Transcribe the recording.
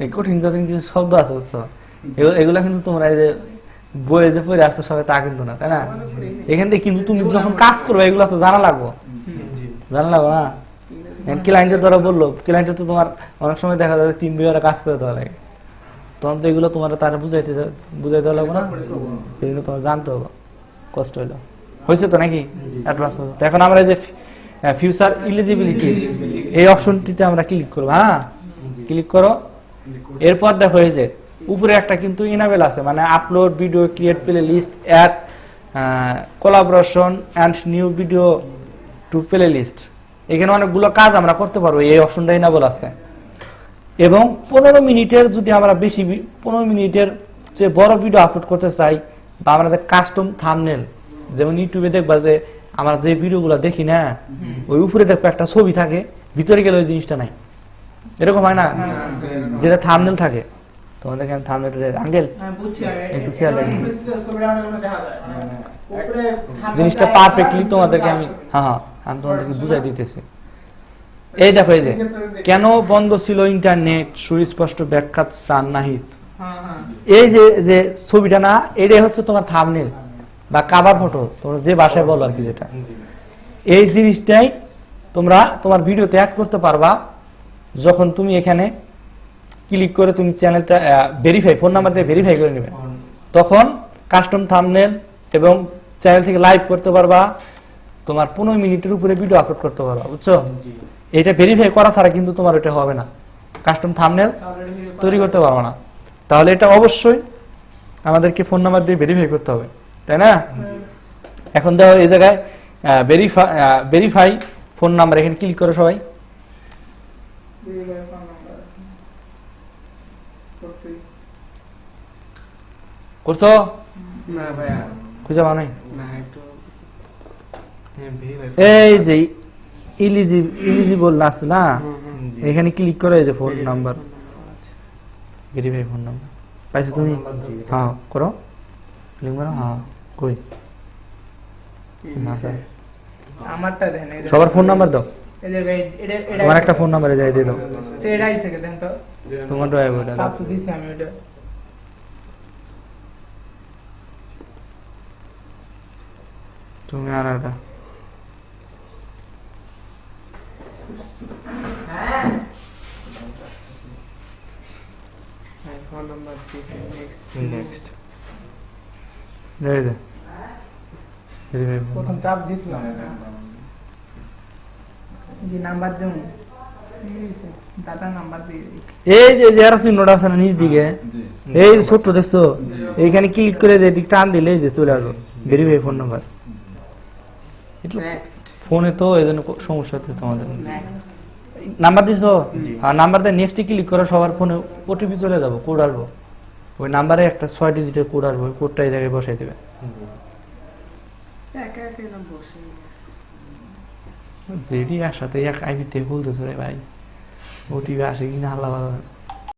এই কঠিন কঠিন কিছু শব্দ আছে বুঝছো, এগুলা কিন্তু তোমরা এই যে বইয়ে যে পড়ে আসছো সবাই তা কিন্তু না, তাই না? এখান থেকে কিন্তু তুমি যখন কাজ করবে এগুলো তো জানা লাগবো, জানা লাগবো না? ক্লায়েন্টের দ্বারা বললো, ক্লায়েন্টের তো তোমার অনেক সময় দেখা যায় 3 বিঘা কাজ করে দেওয়া লাগে, তখন তো এগুলো তোমার তারা বুঝাইতে দেওয়া লাগবে না, এগুলো তোমার জানতে হবে। কষ্ট হইলো হয়েছে তো নাকি অ্যাডভান্স। এখন আমরা এই যে ফিউচার এলিজিবিলিটি এই অপশনটিতে আমরা ক্লিক করবো। হ্যাঁ, ক্লিক করো। এরপর দেখো এই যে উপরে একটা কিন্তু ইনাবেল আছে, মানে upload video, create playlist, add collaboration and new video to playlist. এখানে অনেকগুলো কাজ আমরা করতে পারবো, এই অপশনটা ইনাবেল আছে। এবং 15 মিনিটের যদি আমরা বেশি 15 মিনিটের যে বড় ভিডিও আপলোড করতে চাই, বা আমাদের কাস্টম থাম্বনেল, যেমন ইউটিউবে দেখবা যে আমরা যে ভিডিওগুলো দেখি না, ওই উপরে দেখবো একটা ছবি থাকে, ভিতরে গেলে ওই জিনিসটা নাই, এরকম হয় না? যেটা থাম্বনেল থাকে, তোমাদেরকে আমি থাম্বনেলটা আঙ্কেল একটু খেয়াল রাখবেন, জিনিসটা পারফেক্টলি তোমাদেরকে আমি আমি তোমাদেরকে বুঝাই দিতেছি। এই দেখো, এই যে কেন বন্ধ ছিল ইন্টারনেট, সুস্পষ্ট ব্যাখ্যা চান নাহিদ, এই যে যে ছবিটা না, এটাই হচ্ছে তোমার থাম্বনেল বা কভার ফটো, তোমরা যে ভাষায় বলো আর কি, যেটা এই জিনিসটাই তোমরা তোমার ভিডিওতে অ্যাড করতে পারবা যখন তুমি এখানে ক্লিক করে তুমি চ্যানেলটা ভেরিফাই, ফোন নাম্বার দিয়ে ভেরিফাই করে নেবে, তখন কাস্টম থাম্বনেল এবং চ্যানেল থেকে লাইভ করতে পারবা, তোমার 15 মিনিটের উপরে ভিডিও আপলোড করতে পারবা, বুঝছো? এটা ভেরিফাই করা ছাড়া কিন্তু তোমার এটা হবে না, কাস্টম থাম্বনেল তৈরি করতে পারবো না। তাহলে এটা অবশ্যই আমাদেরকে ফোন নাম্বার দিয়ে ভেরিফাই করতে হবে, তাই না? এখন দেখো এই জায়গায় ভেরিফাই ফোন নাম্বার, এখানে ক্লিক করো সবাই। করছো না ভাইয়া, খুঁজে পাও নাই? না একটু এই যে ইলিজিবল আছে না, এখানে ক্লিক করো, এই যে phone number, verify phone number পাইছো তুমি? হ্যাঁ করো, ক্লিক করো। হ্যাঁ কই আমারটা দেন, সবার ফোন নাম্বার দাও, এই যে এটা তোমার একটা ফোন নাম্বারে যাই দিয়ে দাও, এটা আইছে কে দেন তো, তোমার ড্রাইভার ওটা সব তো দিছি আমি ওটা। তুমি আর এটা ফোন নাম্বার দিয়েছি, নেক্সট যাই দে ভেরিফাই ফোন। প্রথম চাপ দিছিলাম, যে নাম্বার দেন দাদা নাম্বার দিয়ে দিই। এই যে যারা চিহ্নটা আছে না নিচ দিকে, এই ছোট্ট দেখছো, এইখানে ক্লিক করে যে দিক টান দিলে এই যে চলে আসবে ভেরিফাই ফোন নাম্বার। নেক্সট ফোনে তো এই জন্য সমস্যা হচ্ছে তোমাদের। নেক্সট নাম্বার দিছো, আর নাম্বার দিয়ে নেক্সট ক্লিক করো, সবার ফোনে ওটিপি চলে যাবো, কোড আসবো, ওই নাম্বারে একটা 6 ডিজিটের কোড আসবে, ওই কোডটা এই জায়গায় বসাই দেবে। একা একা না বসে যেটি একসাথে এক আইপি থেকে বলতেছো রে ভাই, ওটিপি আসে কিনা আল্লাহ ভালো জানে।